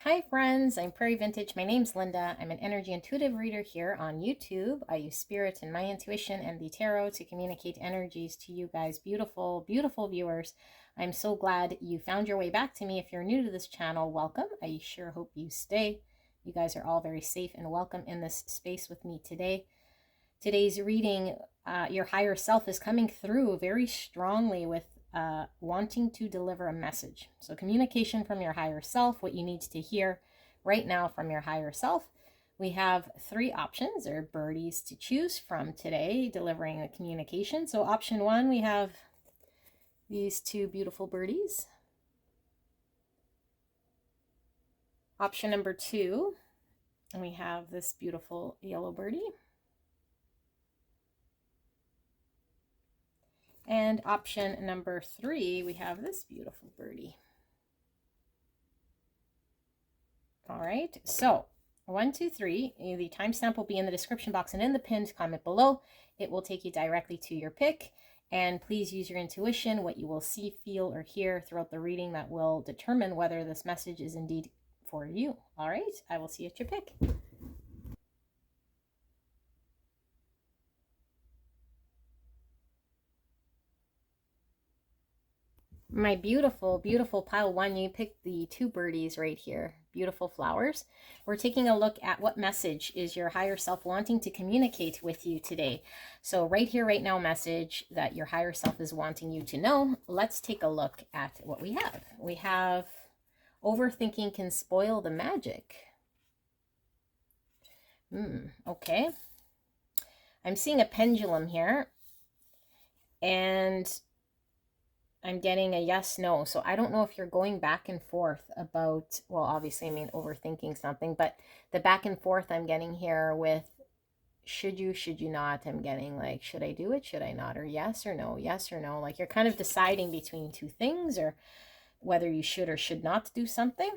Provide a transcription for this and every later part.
Hi friends, I'm Prairie Vintage. My name's Linda. I'm an energy intuitive reader here on YouTube. I use spirit and my intuition and the tarot to communicate energies to you guys, beautiful, beautiful viewers. I'm so glad you found your way back to me. If you're new to this channel, welcome. I sure hope you stay. You guys are all very safe and welcome in this space with me today. Today's reading, your higher self is coming through very strongly with wanting to deliver a message. So communication from your higher self, what you need to hear right now from your higher self. We have three options or birdies to choose from today, delivering a communication. So option one, we have these two beautiful birdies. Option number two, we have this beautiful yellow birdie. And option number three, we have this beautiful birdie. All right, so 1, 2, 3. The timestamp will be in the description box and in the pinned comment below. It will take you directly to your pick. And please use your intuition, what you will see, feel, or hear throughout the reading that will determine whether this message is indeed for you. All right, I will see you at your pick. My beautiful, beautiful pile one, you picked the two birdies right here. Beautiful flowers. We're taking a look at what message is your higher self wanting to communicate with you today. So right here, right now message that your higher self is wanting you to know. Let's take a look at what we have. We have overthinking can spoil the magic. Okay. I'm seeing a pendulum here. And I'm getting a yes, no. So I don't know if you're going back and forth about, well, obviously, I mean, overthinking something, but the back and forth I'm getting here with should you not, I'm getting like, should I do it? Should I not? Or yes or no, yes or no. Like you're kind of deciding between two things or whether you should or should not do something.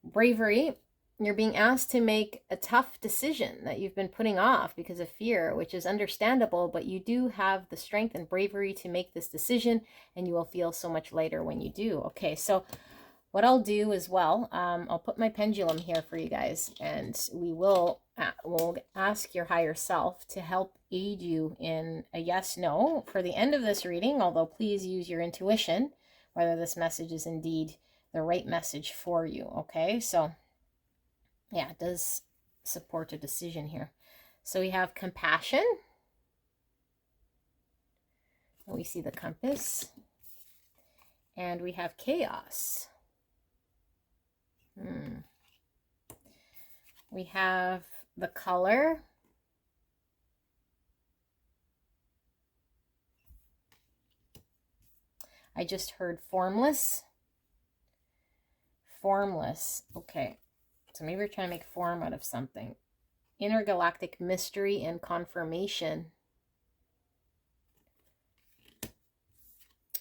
Bravery. You're being asked to make a tough decision that you've been putting off because of fear, which is understandable, but you do have the strength and bravery to make this decision, and you will feel so much lighter when you do. Okay, so what I'll do as well, I'll put my pendulum here for you guys, and we'll ask your higher self to help aid you in a yes, no for the end of this reading, although please use your intuition, whether this message is indeed the right message for you, okay? So yeah, it does support a decision here. So we have compassion. We see the compass. And we have chaos. We have the color. I just heard formless. Formless. Okay. So maybe we're trying to make form out of something. Intergalactic mystery and confirmation.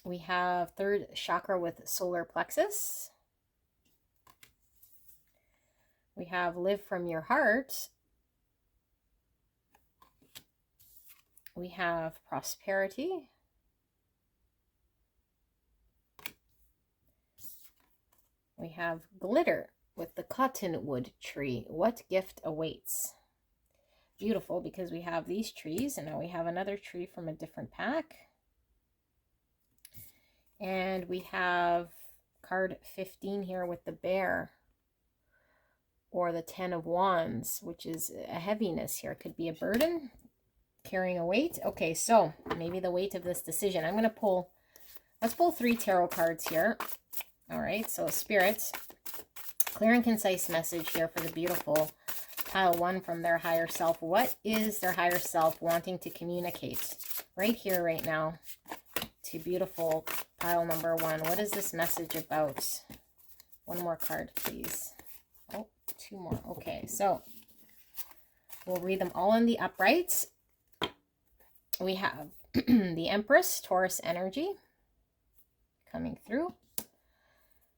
We have third chakra with solar plexus. We have live from your heart. We have prosperity. We have glitter with the cottonwood tree. What gift awaits? Beautiful, because we have these trees and now we have another tree from a different pack. And we have card 15 here with the bear or the 10 of wands, which is a heaviness here. It could be a burden, carrying a weight. Okay, so maybe the weight of this decision. I'm going to pull, let's pull 3 tarot cards here. All right, so Spirit, clear and concise message here for the beautiful pile one from their higher self. What is their higher self wanting to communicate right here, right now to beautiful pile number one? What is this message about? One more card, please. Oh, 2 more. Okay, so we'll read them all in the uprights. We have the Empress, Taurus energy coming through.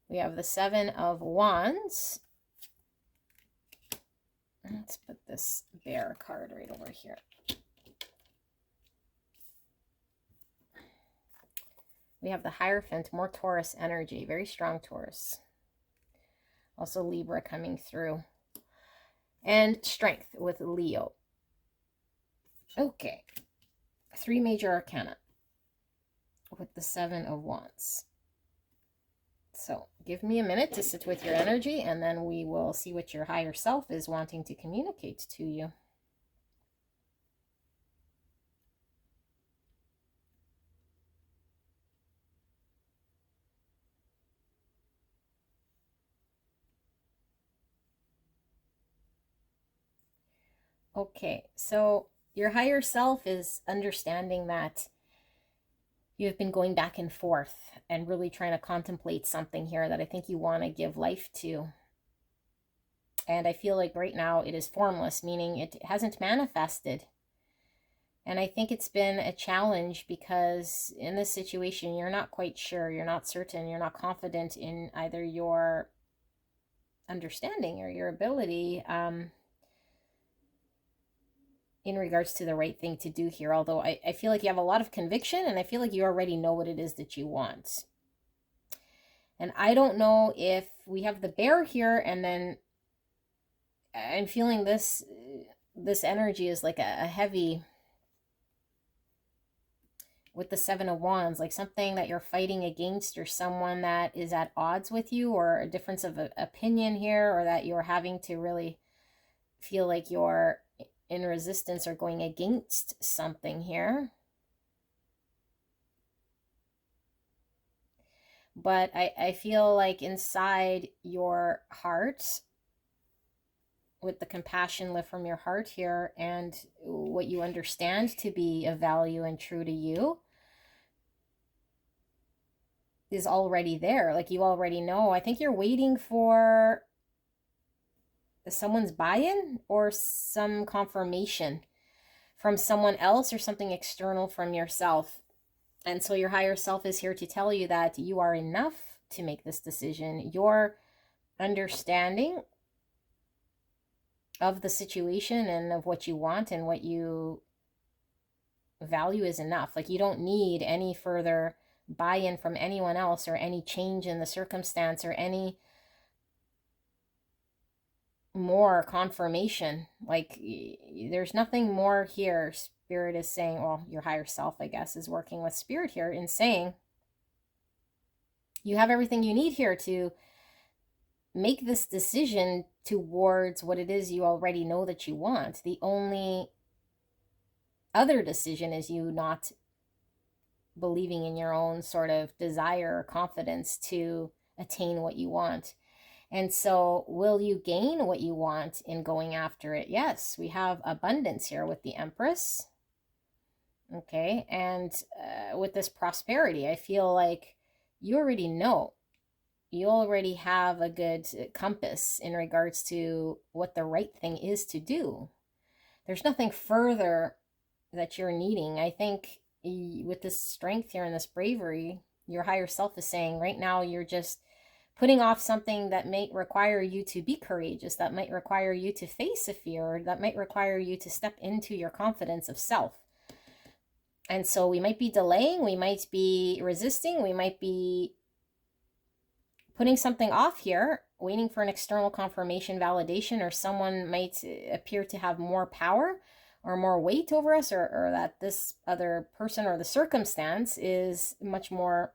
We have the 7 of wands. Let's put this bear card right over here. We have the Hierophant, more Taurus energy, very strong Taurus. Also Libra coming through. And strength with Leo. Okay. 3 major arcana with the 7 of Wands. So give me a minute to sit with your energy, and then we will see what your higher self is wanting to communicate to you. Okay, so your higher self is understanding that you've been going back and forth and really trying to contemplate something here that I think you want to give life to. And I feel like right now it is formless, meaning it hasn't manifested. And I think it's been a challenge because in this situation, you're not quite sure, you're not certain, you're not confident in either your understanding or your ability in regards to the right thing to do here. Although I feel like you have a lot of conviction, and I feel like you already know what it is that you want. And I don't know if we have the bear here, and then I'm feeling this energy is like a heavy, with the 7 of Wands, like something that you're fighting against, or someone that is at odds with you, or a difference of opinion here, or that you're having to really feel like you're in resistance or going against something here. But I feel like inside your heart, with the compassion lift from your heart here, and what you understand to be of value and true to you, is already there. Like you already know. I think you're waiting for someone's buy-in or some confirmation from someone else, or something external from yourself. And so your higher self is here to tell you that you are enough to make this decision. Your understanding of the situation and of what you want and what you value is enough. Like you don't need any further buy-in from anyone else, or any change in the circumstance, or any more confirmation. Like there's nothing more here. Spirit is saying, well, your higher self, I guess, is working with Spirit here in saying you have everything you need here to make this decision towards what it is you already know that you want. The only other decision is you not believing in your own sort of desire or confidence to attain what you want. And so will you gain what you want in going after it? Yes, we have abundance here with the Empress. Okay, and with this prosperity, I feel like you already know. You already have a good compass in regards to what the right thing is to do. There's nothing further that you're needing. I think with this strength here and this bravery, your higher self is saying right now you're just putting off something that might require you to be courageous, that might require you to face a fear, that might require you to step into your confidence of self. And so we might be delaying, we might be resisting, we might be putting something off here, waiting for an external confirmation, validation, or someone might appear to have more power or more weight over us, or that this other person or the circumstance is much more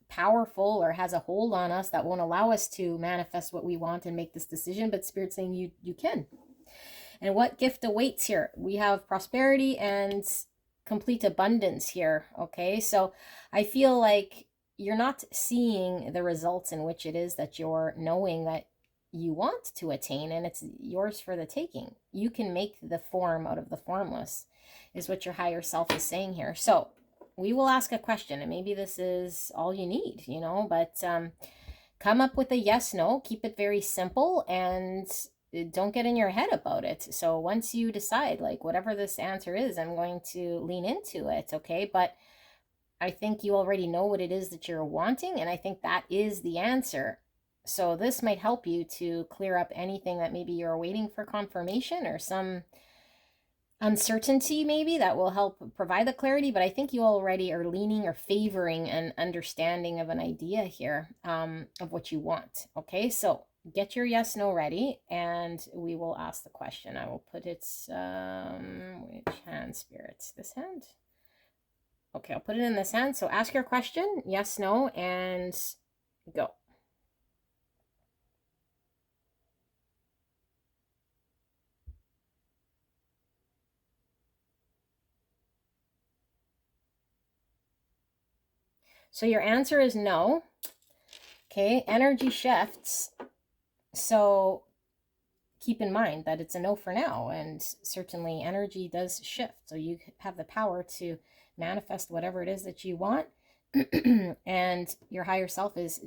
powerful or has a hold on us that won't allow us to manifest what we want and make this decision. But Spirit's saying you can. And what gift awaits here? We have prosperity and complete abundance here. Okay, so I feel like you're not seeing the results in which it is that you're knowing that you want to attain, and it's yours for the taking. You can make the form out of the formless, is what your higher self is saying here. So we will ask a question, and maybe this is all you need, you know, but come up with a yes, no, keep it very simple, and don't get in your head about it. So once you decide, like, whatever this answer is, I'm going to lean into it, okay? But I think you already know what it is that you're wanting, and I think that is the answer. So this might help you to clear up anything that maybe you're waiting for confirmation, or some uncertainty maybe that will help provide the clarity, but I think you already are leaning or favoring an understanding of an idea here, of what you want. Okay, so get your yes no ready and we will ask the question. I will put it which hand, spirits? This hand? Okay, I'll put it in this hand. So ask your question, yes no, and go. So your answer is no. Okay, energy shifts. So keep in mind that it's a no for now, and certainly energy does shift. So you have the power to manifest whatever it is that you want. And your higher self is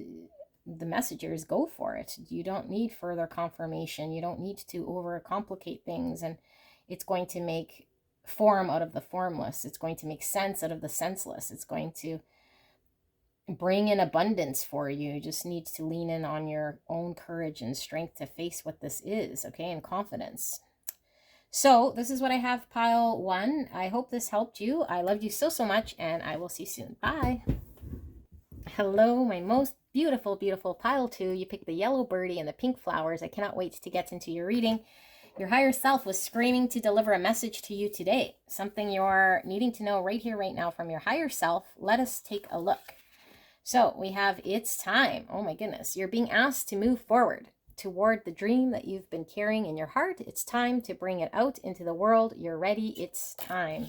the messenger, is go for it. You don't need further confirmation. You don't need to overcomplicate things, and it's going to make form out of the formless. It's going to make sense out of the senseless. It's going to bring in abundance for you. You just need to lean in on your own courage and strength to face what this is, okay, and confidence. So this is what I have, pile 1. I hope this helped you. I loved you so, so much, and I will see you soon. Bye. Hello, my most beautiful, beautiful pile 2. You picked the yellow birdie and the pink flowers. I cannot wait to get into your reading. Your higher self was screaming to deliver a message to you today. Something you're needing to know right here, right now from your higher self. Let us take a look. So we have, it's time. Oh my goodness. You're being asked to move forward toward the dream that you've been carrying in your heart. It's time to bring it out into the world. You're ready. It's time.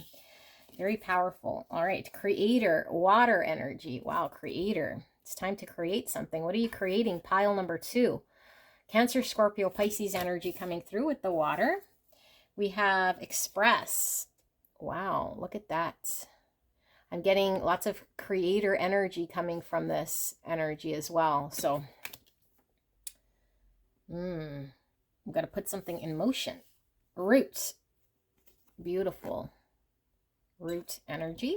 Very powerful. All right. Creator, water energy. Wow. Creator. It's time to create something. What are you creating? Pile number 2. Cancer, Scorpio, Pisces energy coming through with the water. We have express. Wow. Look at that. I'm getting lots of creator energy coming from this energy as well. So, I'm going to put something in motion. Root. Beautiful. Root energy.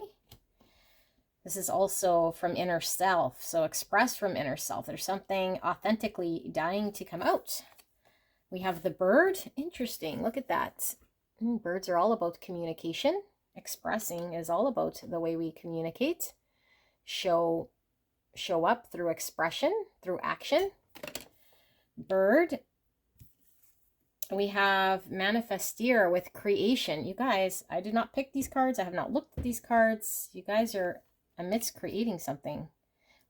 This is also from inner self. So express from inner self. There's something authentically dying to come out. We have the bird. Interesting. Look at that. Birds are all about communication. Expressing is all about the way we communicate, show up through expression, through action. Bird. We have manifesteer with creation. You guys, I did not pick these cards. I have not looked at these cards. You guys are amidst creating something.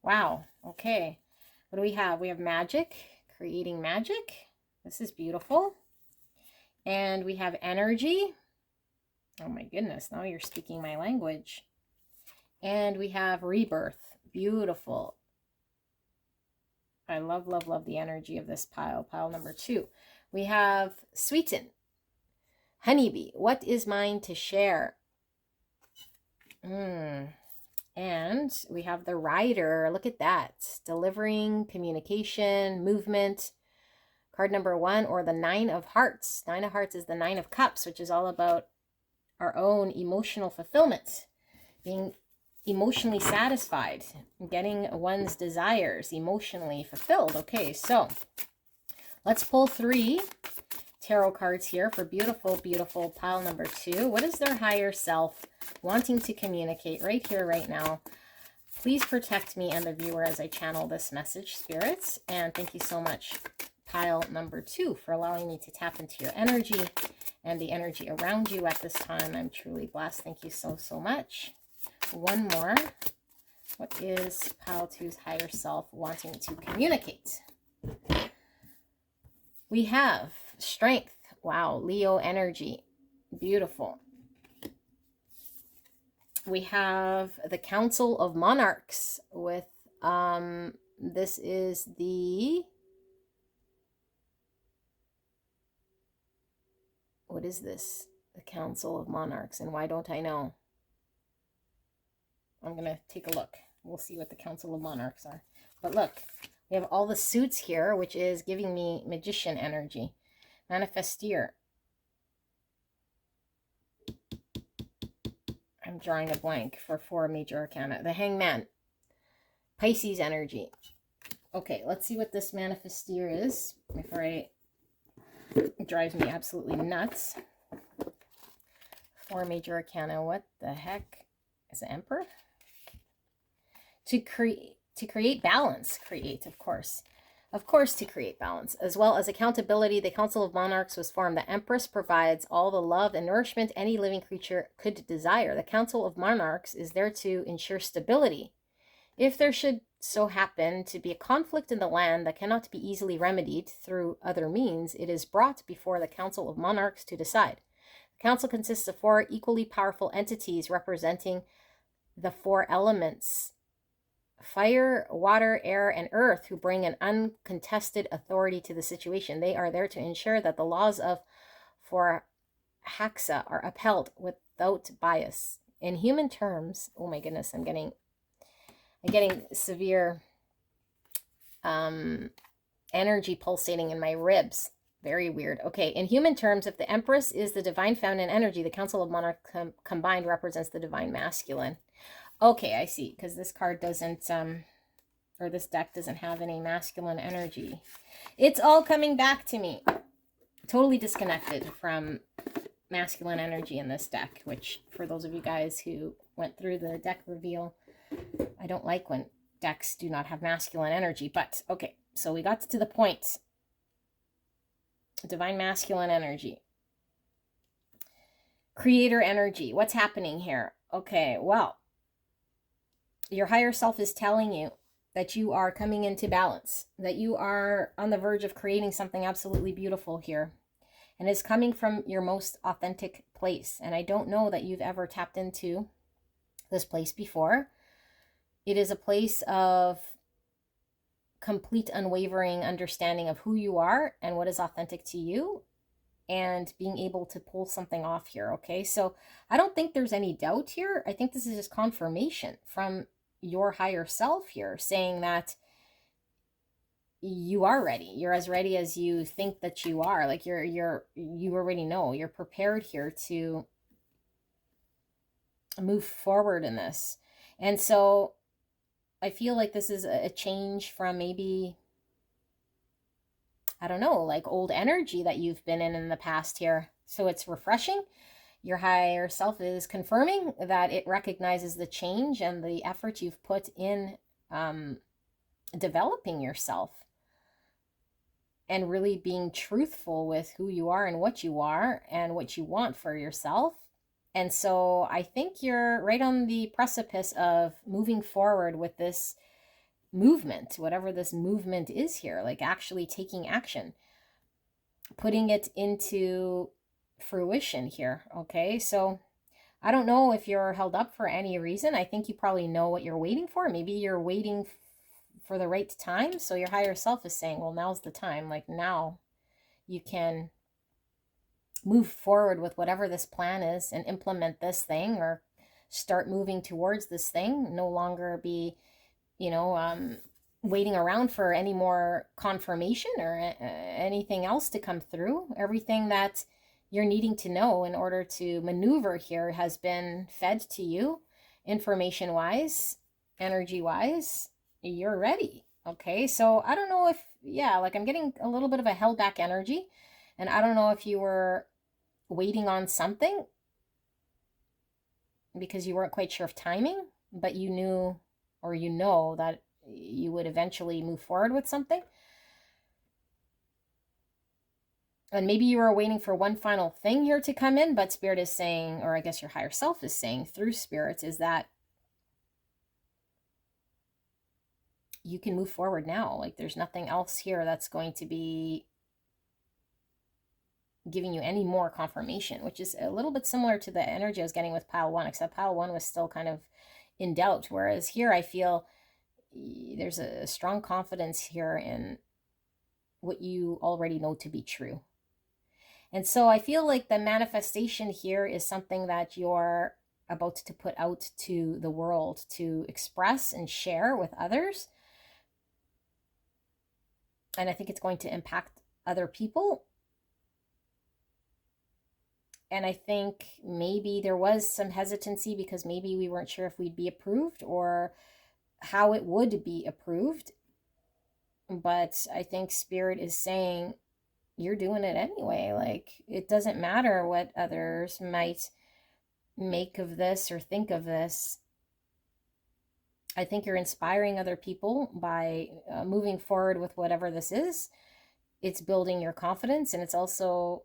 Wow. Okay. What do we have? We have magic, creating magic. This is beautiful. And we have energy. Oh my goodness, now you're speaking my language. And we have rebirth. Beautiful. I love, love, love the energy of this pile. Pile number 2. We have sweeten. Honeybee. What is mine to share? And we have the rider. Look at that. Delivering, communication, movement. Card number 1, or the 9 of hearts. 9 of hearts is the 9 of cups, which is all about our own emotional fulfillment, being emotionally satisfied, getting one's desires emotionally fulfilled. Okay, so let's pull 3 tarot cards here for beautiful, beautiful pile number 2. What is their higher self wanting to communicate right here, right now? Please protect me and the viewer as I channel this message, spirits. And thank you so much, pile number 2, for allowing me to tap into your energy and the energy around you at this time. I'm truly blessed. Thank you so, so much. One more. What is pile 2's higher self wanting to communicate? We have strength. Wow. Leo energy. Beautiful. We have the Council of Monarchs with, this is the, what is this? The Council of Monarchs. And why don't I know? I'm going to take a look. We'll see what the Council of Monarchs are. But look, we have all the suits here, which is giving me magician energy. Manifesteer. I'm drawing a blank for 4 major arcana. The Hangman. Pisces energy. Okay, let's see what this manifesteer is before it drives me absolutely nuts. 4 major arcana. What the heck is the Emperor? To create balance. Create, of course. Of course, to create balance. As well as accountability, the Council of Monarchs was formed. The Empress provides all the love and nourishment any living creature could desire. The Council of Monarchs is there to ensure stability. If there should so happen to be a conflict in the land that cannot be easily remedied through other means, it is brought before the Council of Monarchs to decide. The council consists of 4 equally powerful entities representing the 4 elements: fire, water, air, and earth, who bring an uncontested authority to the situation. They are there to ensure that the laws of for Haxa are upheld without bias. In human terms, oh my goodness, I'm getting severe energy pulsating in my ribs. Very weird. Okay, in human terms, if the Empress is the divine feminine energy, the Council of Monarchs combined represents the divine masculine. Okay, I see, because this card doesn't, or this deck doesn't have any masculine energy. It's all coming back to me. Totally disconnected from masculine energy in this deck, which, for those of you guys who went through the deck reveal, I don't like when decks do not have masculine energy. But, okay, so we got to the point. Divine masculine energy. Creator energy. What's happening here? Okay, well, your higher self is telling you that you are coming into balance, that you are on the verge of creating something absolutely beautiful here, and is coming from your most authentic place. And I don't know that you've ever tapped into this place before. It is a place of complete unwavering understanding of who you are and what is authentic to you, and being able to pull something off here. Okay, so I don't think there's any doubt here. I think this is just confirmation from your higher self here, saying that you are ready. You're as ready as you think that you are. Like you already know. You're prepared here to move forward in this. And so I feel like this is a change from maybe, I don't know, like old energy that you've been in the past here. So it's refreshing. Your higher self is confirming that it recognizes the change and the effort you've put in developing yourself and really being truthful with who you are and what you want for yourself. And so I think you're right on the precipice of moving forward with this movement, whatever this movement is here, like actually taking action, putting it into fruition here. Okay, so I don't know if you're held up for any reason. I think you probably know what you're waiting for. Maybe you're waiting for the right time. So your higher self is saying, well, now's the time. Like now you can move forward with whatever this plan is and implement this thing, or start moving towards this thing. No longer be, waiting around for any more confirmation or anything else to come through. Everything that you're needing to know in order to maneuver here has been fed to you, information wise, energy wise. You're ready. Okay, so I don't know if, like I'm getting a little bit of a held back energy, and I don't know if you were waiting on something because you weren't quite sure of timing, but you knew, or that you would eventually move forward with something. And maybe you were waiting for one final thing here to come in, but Spirit is saying, or I guess your higher self is saying through Spirit, is that you can move forward now. Like there's nothing else here that's going to be giving you any more confirmation, which is a little bit similar to the energy I was getting with pile 1, except pile 1 was still kind of in doubt. Whereas here I feel there's a strong confidence here in what you already know to be true. And so I feel like the manifestation here is something that you're about to put out to the world, to express and share with others. And I think it's going to impact other people. And I think maybe there was some hesitancy because maybe we weren't sure if we'd be approved or how it would be approved. But I think Spirit is saying you're doing it anyway. Like it doesn't matter what others might make of this or think of this, I think you're inspiring other people by moving forward with whatever this is. It's building your confidence, and it's also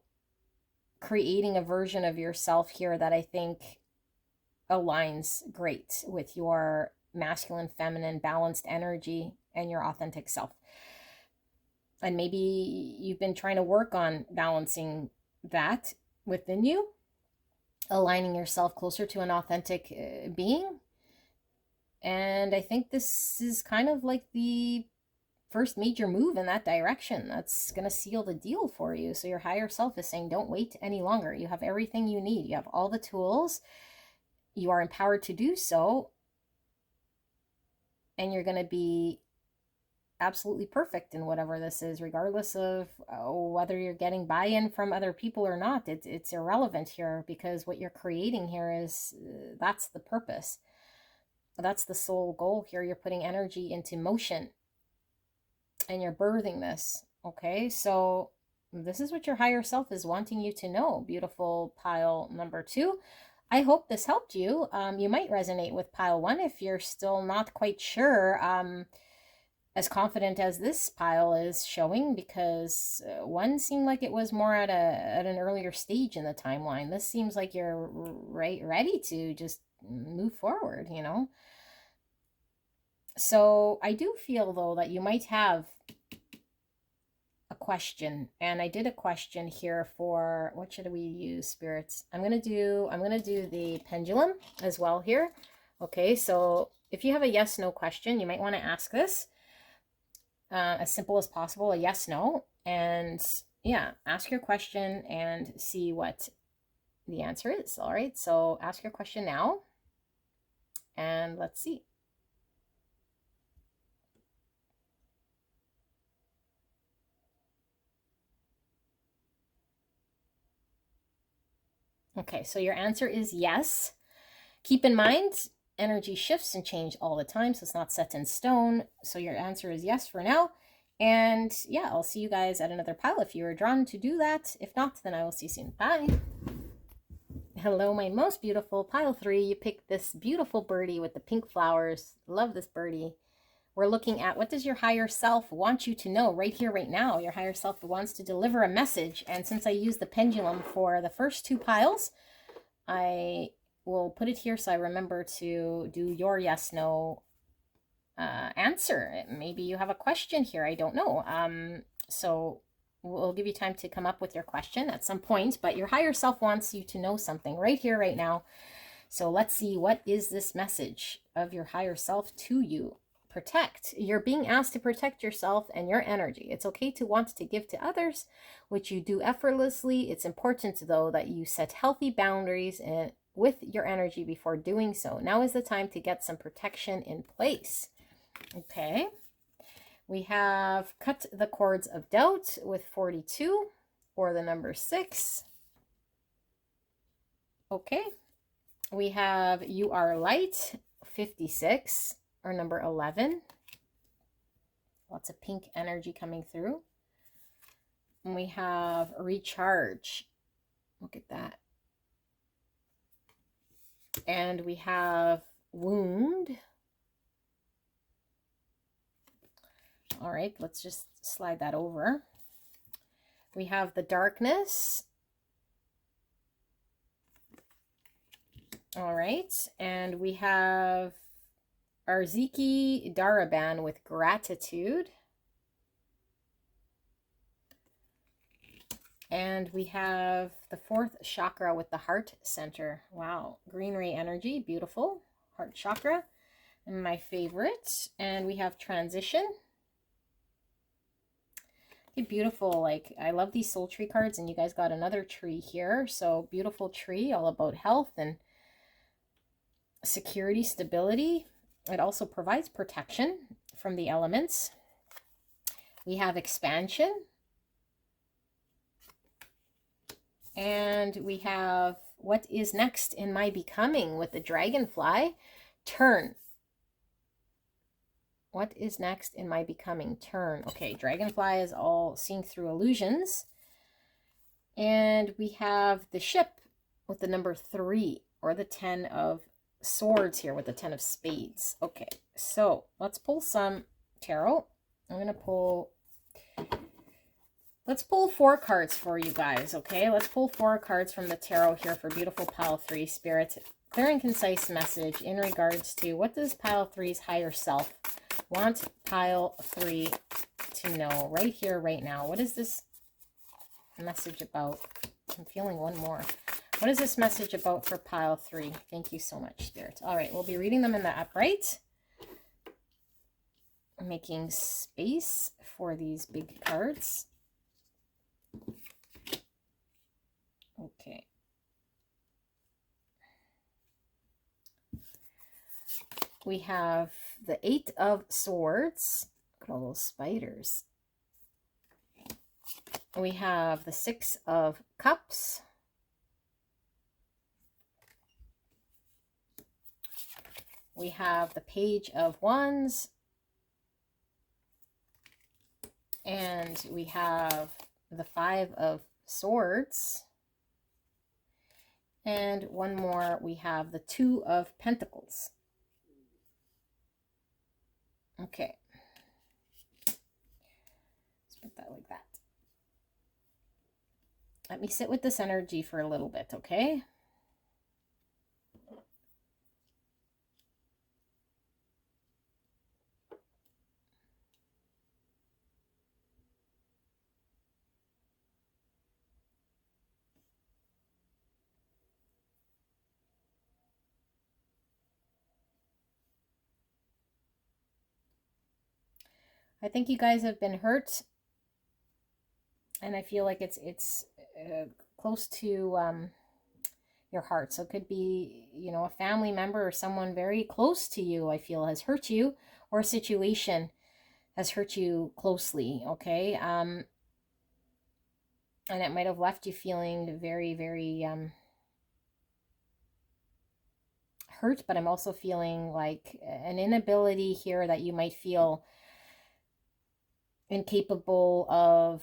creating a version of yourself here that I think aligns great with your masculine, feminine, balanced energy and your authentic self. And maybe you've been trying to work on balancing that within you, aligning yourself closer to an authentic being. And I think this is kind of like the first major move in that direction. That's going to seal the deal for you. So your higher self is saying, don't wait any longer. You have everything you need. You have all the tools. You are empowered to do so. And you're going to be absolutely perfect in whatever this is, regardless of whether you're getting buy-in from other people or not. It's irrelevant here, because what you're creating here is, that's the purpose. That's the sole goal here. You're putting energy into motion and you're birthing this. Okay, so this is what your higher self is wanting you to know, beautiful pile number 2. I hope this helped you. You might resonate with pile 1 if you're still not quite sure, as confident as this pile is showing, because 1 seemed like it was more at an earlier stage in the timeline. This seems like you're ready to just move forward, you know. So I do feel, though, that you might have a question, and I did a question here for, what should we use, spirits? I'm gonna do the pendulum as well here. Okay, so if you have a yes/no question, you might want to ask this as simple as possible, a yes/no, and yeah, ask your question and see what the answer is. All right, so ask your question now, and let's see. Okay, so your answer is yes. Keep in mind, energy shifts and change all the time, so it's not set in stone. So your answer is yes for now. And yeah, I'll see you guys at another pile if you are drawn to do that. If not, then I will see you soon. Bye. Hello, my most beautiful pile 3. You picked this beautiful birdie with the pink flowers. Love this birdie. We're looking at, what does your higher self want you to know right here, right now? Your higher self wants to deliver a message. And since I used the pendulum for the first 2 piles, I will put it here so I remember to do your yes/no answer. Maybe you have a question here. I don't know. So we'll give you time to come up with your question at some point, but your higher self wants you to know something right here, right now. So let's see, what is this message of your higher self to you? Protect. You're being asked to protect yourself and your energy. It's okay to want to give to others, which you do effortlessly. It's important, though, that you set healthy boundaries with your energy before doing so. Now is the time to get some protection in place. Okay. We have cut the cords of doubt with 42, or the number 6. Okay. We have you are light, 56. Or number 11. Lots of pink energy coming through. And we have recharge. Look at that. And we have wound. All right, let's just slide that over. We have the darkness. All right, and we have Arziki Daraban with gratitude. And we have the 4th chakra with the heart center. Wow, green ray energy, beautiful. Heart chakra, my favorite. And we have transition. Okay, beautiful. Like, I love these soul tree cards, and you guys got another tree here. So beautiful tree, all about health and security, stability. It also provides protection from the elements. We have expansion. And we have what is next in my becoming with the dragonfly. Turn. What is next in my becoming? Turn. Okay, dragonfly is all seeing through illusions. And we have the ship with the number 3. or the 10 of Swords here with the 10 of Spades. Okay, so let's pull some tarot. I'm going to pull, let's pull 4 cards for you guys, okay? Let's pull 4 cards from the tarot here for beautiful pile 3 Spirit. Clear and concise message in regards to what does pile 3's higher self want pile 3 to know right here, right now. What is this message about? I'm feeling one more. What is this message about for pile 3? Thank you so much, Spirit. All right, we'll be reading them in the upright. Making space for these big cards. Okay. We have the 8 of Swords. Look at all those spiders. We have the 6 of Cups. We have the Page of Wands. And we have the 5 of Swords. And one more, we have the 2 of Pentacles. Okay. Let's put that like that. Let me sit with this energy for a little bit, okay? I think you guys have been hurt, and I feel like it's close to your heart. So it could be, you know, a family member or someone very close to you, I feel, has hurt you, or a situation has hurt you closely, okay? And it might have left you feeling very, very hurt, but I'm also feeling like an inability here that you might feel incapable of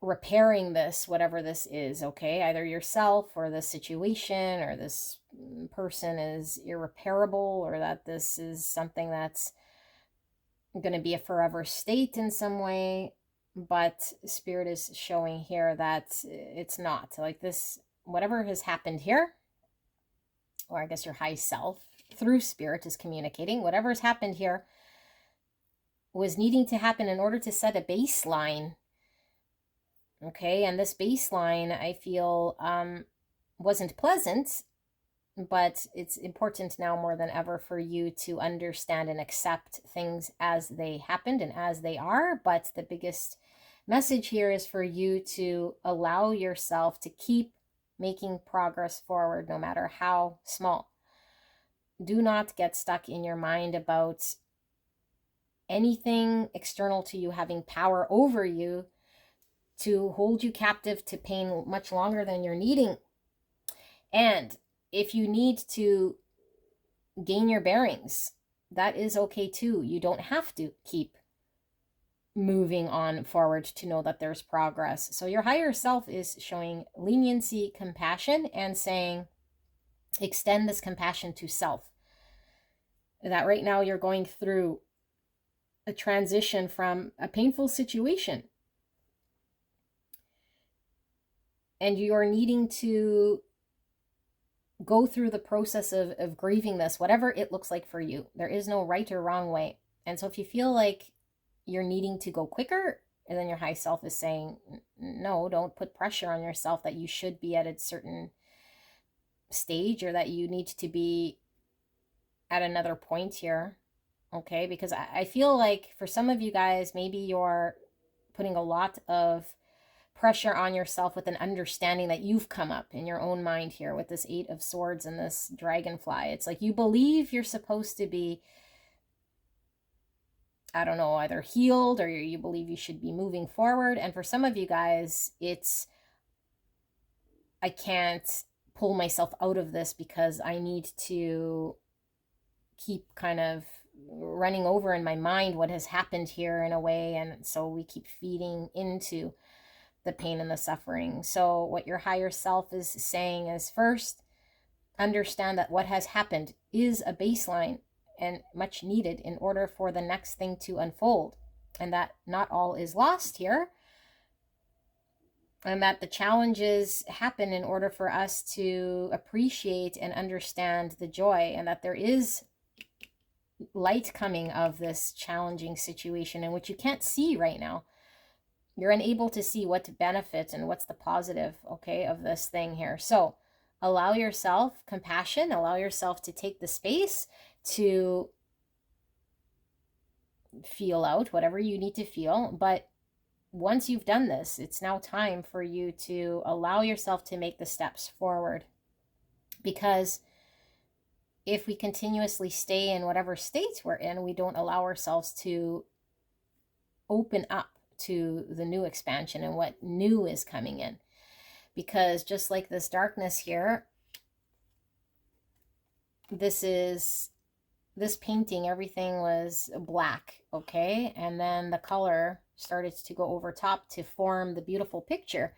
repairing this, whatever this is, okay? Either yourself or the situation or this person is irreparable, or that this is something that's going to be a forever state in some way. But Spirit is showing here that it's not. Like this, whatever has happened here, or I guess your high self through Spirit is communicating, whatever has happened here was needing to happen in order to set a baseline. Okay, and this baseline, I feel, wasn't pleasant, but it's important now more than ever for you to understand and accept things as they happened and as they are. But the biggest message here is for you to allow yourself to keep making progress forward, no matter how small. Do not get stuck in your mind about anything external to you having power over you to hold you captive to pain much longer than you're needing. And if you need to gain your bearings, that is okay too. You don't have to keep moving on forward to know that there's progress. So your higher self is showing leniency, compassion, and saying, extend this compassion to self. That right now you're going through a transition from a painful situation. And you're needing to go through the process of grieving this, whatever it looks like for you. There is no right or wrong way. And so if you feel like you're needing to go quicker, and then your high self is saying, no, don't put pressure on yourself that you should be at a certain stage, or that you need to be at another point here. Okay, because I feel like for some of you guys, maybe you're putting a lot of pressure on yourself with an understanding that you've come up in your own mind here with this 8 of Swords and this dragonfly. It's like you believe you're supposed to be, I don't know, either healed, or you believe you should be moving forward. And for some of you guys, it's, I can't pull myself out of this because I need to keep kind of running over in my mind what has happened here in a way. And so we keep feeding into the pain and the suffering. So what your higher self is saying is, first, understand that what has happened is a baseline and much needed in order for the next thing to unfold, and that not all is lost here, and that the challenges happen in order for us to appreciate and understand the joy, and that there is light coming of this challenging situation in which you can't see right now. You're unable to see what to benefit and what's the positive, okay, of this thing here. So allow yourself compassion, allow yourself to take the space to feel out whatever you need to feel. But once you've done this, it's now time for you to allow yourself to make the steps forward. Because if we continuously stay in whatever state we're in, we don't allow ourselves to open up to the new expansion and what new is coming in. Because just like this darkness here, this painting, everything was black, okay? And then the color started to go over top to form the beautiful picture.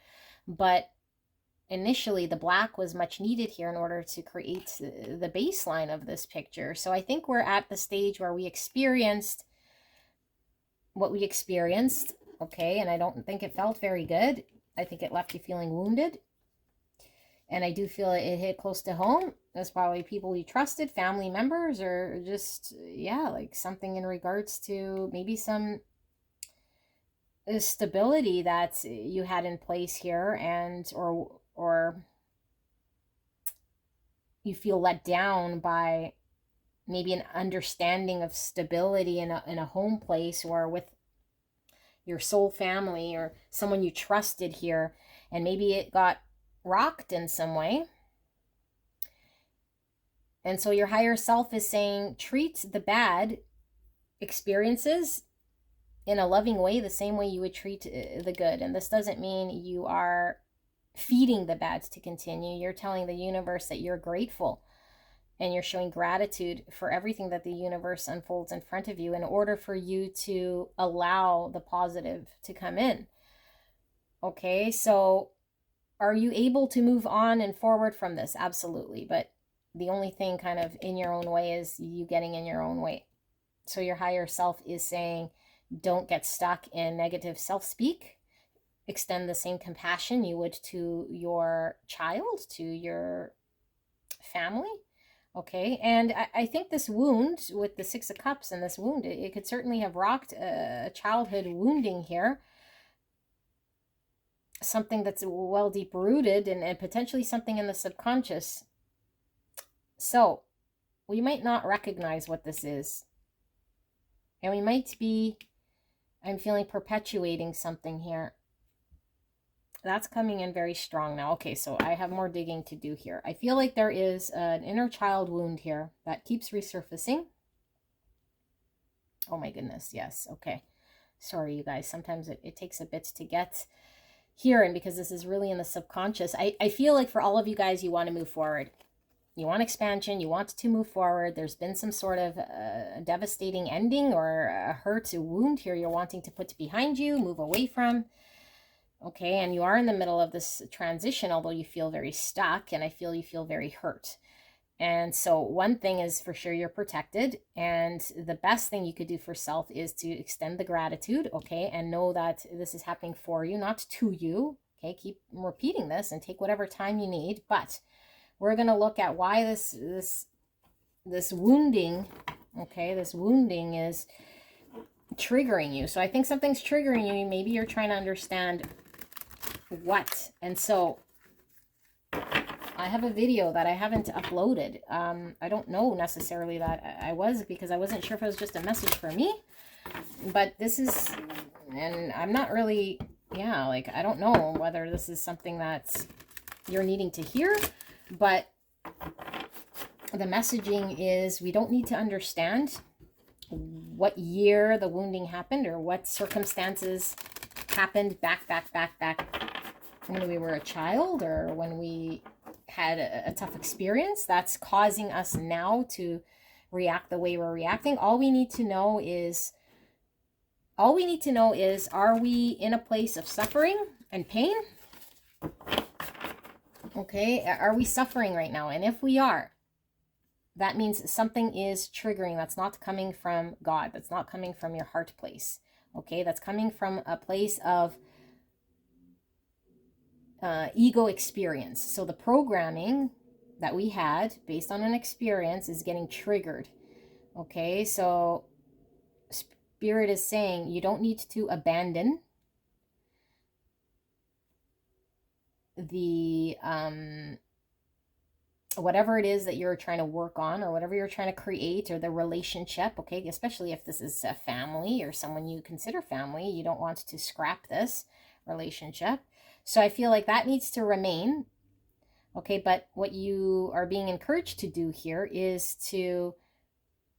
But initially the black was much needed here in order to create the baseline of this picture. So I think we're at the stage where we experienced what we experienced, okay? And I don't think it felt very good. I think it left you feeling wounded. And I do feel it hit close to home. That's probably people you trusted, family members, or just, yeah, like something in regards to maybe some stability that you had in place here, and or you feel let down by maybe an understanding of stability in a home place or with your soul family or someone you trusted here, and maybe it got rocked in some way. And so your higher self is saying, treat the bad experiences in a loving way, the same way you would treat the good. And this doesn't mean you are feeding the bad to continue. You're telling the universe that you're grateful and you're showing gratitude for everything that the universe unfolds in front of you in order for you to allow the positive to come in. Okay, so are you able to move on and forward from this? Absolutely. But the only thing kind of in your own way is you getting in your own way. So your higher self is saying, don't get stuck in negative self-speak. Extend the same compassion you would to your child, to your family. Okay, and I think this wound with the Six of Cups and this wound, it could certainly have rocked a childhood wounding here. Something that's well deep-rooted and potentially something in the subconscious. So we might not recognize what this is. And we might be, I'm feeling, perpetuating something here. That's coming in very strong now. Okay, so I have more digging to do here. I feel like there is an inner child wound here that keeps resurfacing. Oh my goodness, yes, okay. Sorry, you guys. Sometimes it takes a bit to get here, and because this is really in the subconscious, I feel like for all of you guys, you want to move forward. You want expansion. You want to move forward. There's been some sort of devastating ending or a hurt, a wound here you're wanting to put behind you, move away from. Okay, and you are in the middle of this transition, although you feel very stuck, and I feel you feel very hurt. And so one thing is for sure, you're protected, and the best thing you could do for self is to extend the gratitude, okay, and know that this is happening for you, not to you. Okay, keep repeating this and take whatever time you need, but we're going to look at why this wounding, okay, this wounding is triggering you. So I think something's triggering you. Maybe you're trying to understand what. And so I have a video that I haven't uploaded. I don't know necessarily that I was, because I wasn't sure if it was just a message for me. But this is, and I'm not really, yeah, like, I don't know whether this is something that you're needing to hear. But the messaging is, we don't need to understand what year the wounding happened or what circumstances happened back when we were a child or when we had a tough experience that's causing us now to react the way we're reacting. All we need to know is, are we in a place of suffering and pain? Okay, are we suffering right now? And if we are, that means something is triggering. That's not coming from God. That's not coming from your heart place. Okay, that's coming from a place of ego experience. So the programming that we had based on an experience is getting triggered. Okay, so Spirit is saying you don't need to abandon the whatever it is that you're trying to work on, or whatever you're trying to create, or the relationship. Okay, especially if this is a family or someone you consider family, you don't want to scrap this relationship. So I feel like that needs to remain. Okay, but what you are being encouraged to do here is to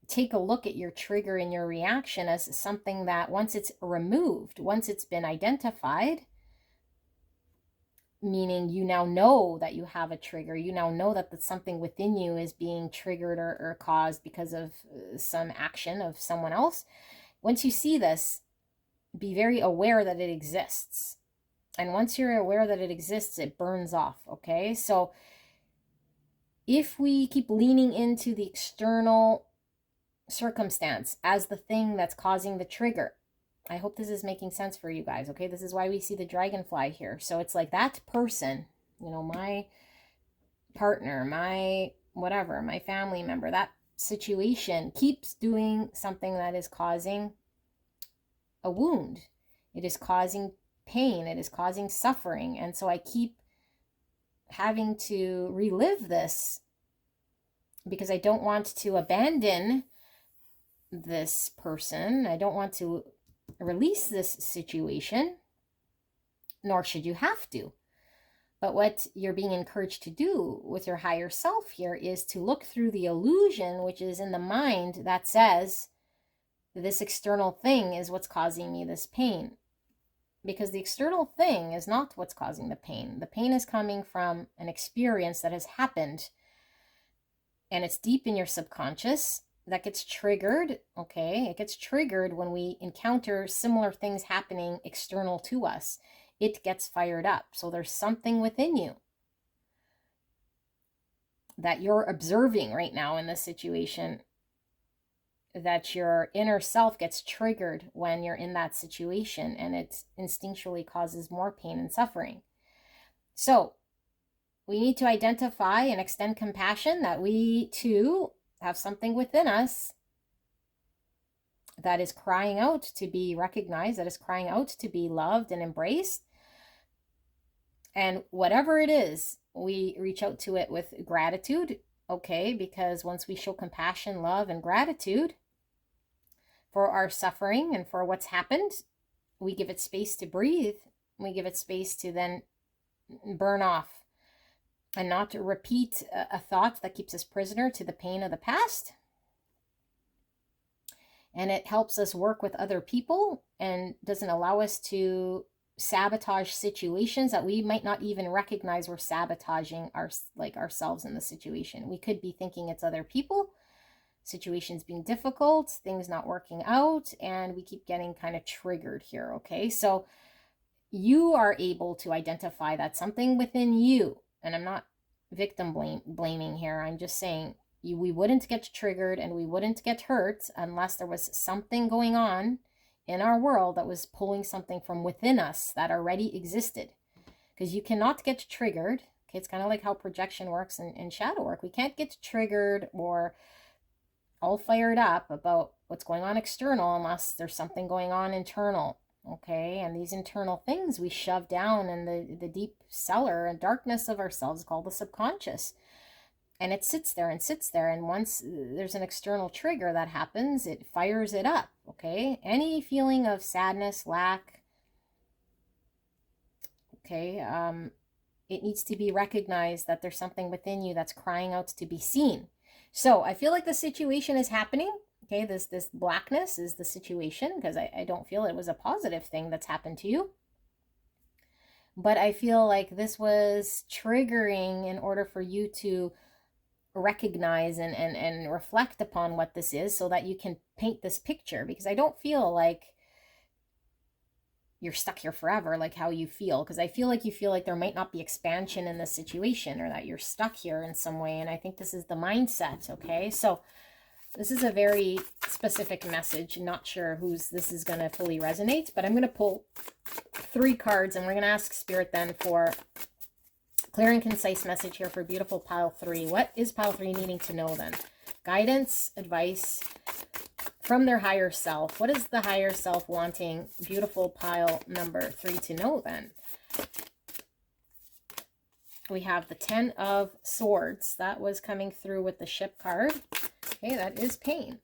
take a look at your trigger and your reaction as something that once it's removed, once it's been identified, meaning you now know that you have a trigger, you now know that something within you is being triggered or caused because of some action of someone else. Once you see this, be very aware that it exists. And once you're aware that it exists, it burns off, okay? So if we keep leaning into the external circumstance as the thing that's causing the trigger, I hope this is making sense for you guys, okay? This is why we see the dragonfly here. So it's like that person, you know, my partner, my whatever, my family member, that situation keeps doing something that is causing a wound. It is causing pain. It is causing suffering. And so I keep having to relive this because I don't want to abandon this person. I don't want to release this situation, nor should you have to. But what you're being encouraged to do with your higher self here is to look through the illusion, which is in the mind, that says this external thing is what's causing me this pain. Because the external thing is not what's causing the pain. The pain is coming from an experience that has happened, and it's deep in your subconscious that gets triggered, okay? It gets triggered when we encounter similar things happening external to us. It gets fired up. So there's something within you that you're observing right now in this situation, that your inner self gets triggered when you're in that situation, and it instinctually causes more pain and suffering. So we need to identify and extend compassion that we too have something within us that is crying out to be recognized, that is crying out to be loved and embraced. And whatever it is, we reach out to it with gratitude, okay? Because once we show compassion, love, and gratitude for our suffering and for what's happened, we give it space to breathe. We give it space to then burn off and not to repeat a thought that keeps us prisoner to the pain of the past. And it helps us work with other people and doesn't allow us to sabotage situations that we might not even recognize we're sabotaging ourselves in the situation. We could be thinking it's other people, situations being difficult, things not working out, and we keep getting kind of triggered here, okay? So you are able to identify that something within you, and I'm not victim blaming here, I'm just saying we wouldn't get triggered and we wouldn't get hurt unless there was something going on in our world that was pulling something from within us that already existed. Because you cannot get triggered, okay? It's kind of like how projection works in shadow work. We can't get triggered or all fired up about what's going on external unless there's something going on internal, okay? And these internal things we shove down in the deep cellar and darkness of ourselves called the subconscious. And it sits there and sits there, and once there's an external trigger that happens, it fires it up, okay? Any feeling of sadness, lack, okay, it needs to be recognized that there's something within you that's crying out to be seen. So I feel like the situation is happening, okay? This blackness is the situation, because I don't feel it was a positive thing that's happened to you. But I feel like this was triggering in order for you to recognize and reflect upon what this is so that you can paint this picture. Because I don't feel like you're stuck here forever, like how you feel. Because I feel like you feel like there might not be expansion in this situation, or that you're stuck here in some way. And I think this is the mindset, okay? So this is a very specific message. Not sure who's this is going to fully resonate, but I'm going to pull 3 cards, and we're going to ask Spirit then for clear and concise message here for beautiful pile 3. What is pile 3 needing to know then? Guidance, advice from their higher self. What is the higher self wanting beautiful pile number 3 to know then? We have the 10 of Swords. That was coming through with the Ship card. Okay, that is pain.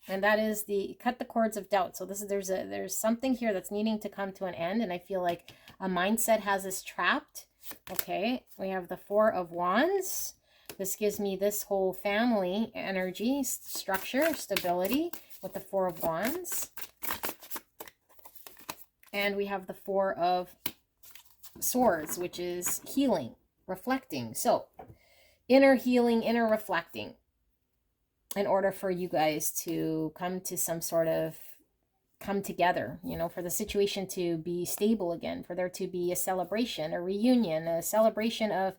And that is the cut the cords of doubt. So this is there's something here that's needing to come to an end, and I feel like a mindset has us trapped. Okay, we have the 4 of Wands. This gives me this whole family energy, structure, stability with the 4 of Wands. And we have the 4 of Swords, which is healing, reflecting. So inner healing, inner reflecting, in order for you guys to come to some sort of come together, you know, for the situation to be stable again, for there to be a celebration, a reunion, a celebration of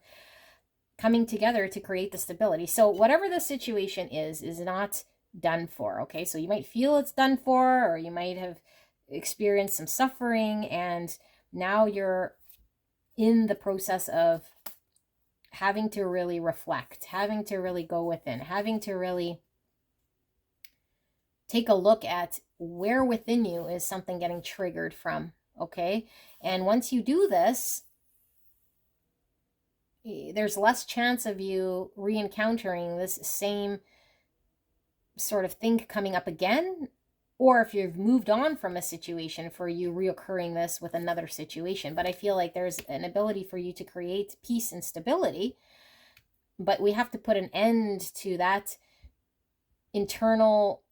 coming together to create the stability. So whatever the situation is not done for, okay? So you might feel it's done for, or you might have experienced some suffering, and now you're in the process of having to really reflect, having to really go within, having to really take a look at where within you is something getting triggered from, okay? And once you do this, there's less chance of you re-encountering this same sort of thing coming up again, or if you've moved on from a situation, for you reoccurring this with another situation. But I feel like there's an ability for you to create peace and stability, but we have to put an end to that internal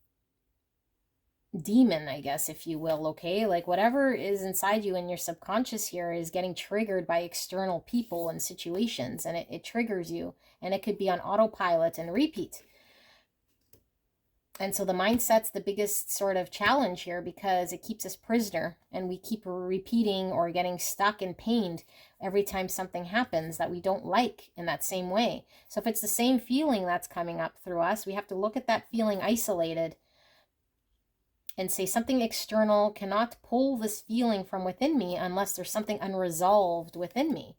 demon, I guess, if you will, okay? Like whatever is inside you in your subconscious here is getting triggered by external people and situations, and it triggers you, and it could be on autopilot and repeat. And so the mindset's the biggest sort of challenge here, because it keeps us prisoner, and we keep repeating or getting stuck and pained every time something happens that we don't like in that same way. So if it's the same feeling that's coming up through us, we have to look at that feeling isolated and say something external cannot pull this feeling from within me unless there's something unresolved within me.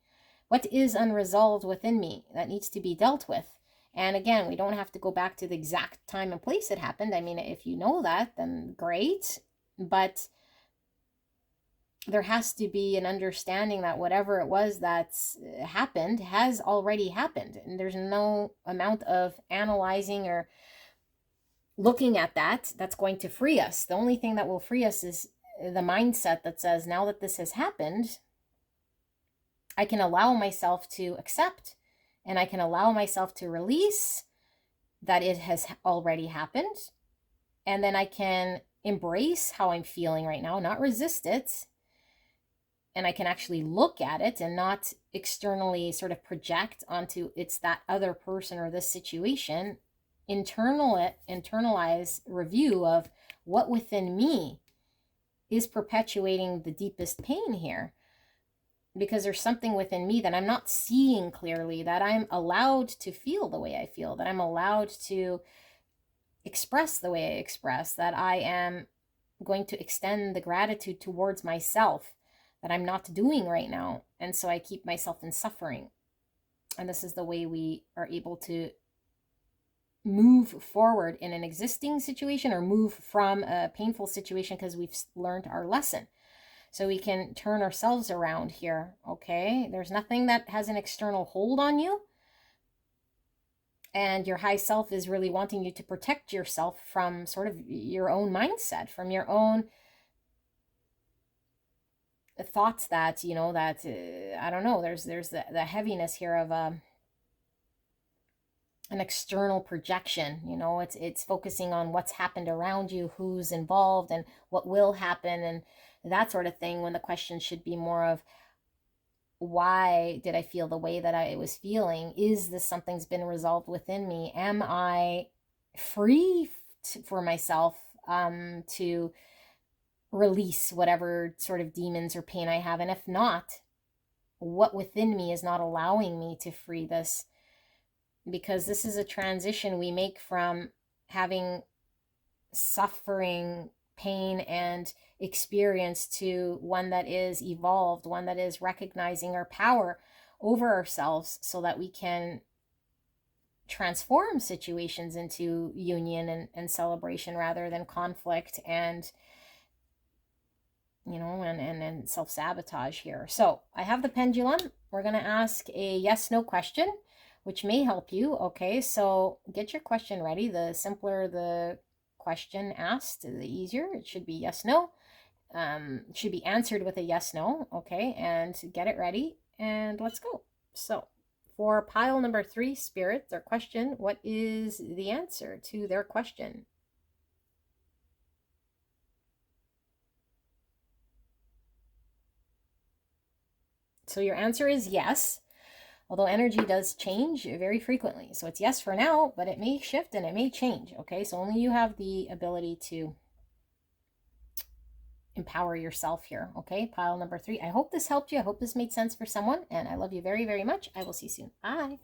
What is unresolved within me that needs to be dealt with? And again, we don't have to go back to the exact time and place it happened. I mean, if you know that, then great. But there has to be an understanding that whatever it was that's happened has already happened. And there's no amount of analyzing or looking at that's going to free us. The only thing that will free us is the mindset that says, now that this has happened, I can allow myself to accept, and I can allow myself to release that it has already happened. And then I can embrace how I'm feeling right now, not resist it. And I can actually look at it and not externally sort of project onto it's that other person or this situation. Internalize review of what within me is perpetuating the deepest pain here. Because there's something within me that I'm not seeing clearly, that I'm allowed to feel the way I feel, that I'm allowed to express the way I express, that I am going to extend the gratitude towards myself that I'm not doing right now. And so I keep myself in suffering. And this is the way we are able to move forward in an existing situation, or move from a painful situation because we've learned our lesson. So we can turn ourselves around here, okay? There's nothing that has an external hold on you. And your high self is really wanting you to protect yourself from sort of your own mindset, from your own thoughts that, you know, that, I don't know, there's the heaviness here of an external projection. You know, it's focusing on what's happened around you, who's involved, and what will happen, and that sort of thing, when the question should be more of, why did I feel the way that I was feeling? Is this something's been resolved within me? Am I free for myself to release whatever sort of demons or pain I have? And if not, what within me is not allowing me to free this? Because this is a transition we make from having suffering, pain, and experience to one that is evolved, one that is recognizing our power over ourselves so that we can transform situations into union and celebration rather than conflict and and self-sabotage here. So I have the pendulum. We're going to ask a yes/no question, which may help you. Okay, so get your question ready. The simpler the question asked, the easier. It should be yes/no. It should be answered with a yes/no. Okay, and get it ready and let's go. So for pile number 3, Spirit, their question, what is the answer to their question? So your answer is yes, although energy does change very frequently. So it's yes for now, but it may shift and it may change, okay? So only you have the ability to empower yourself here, okay? Pile number 3. I hope this helped you. I hope this made sense for someone, and I love you very, very much. I will see you soon. Bye.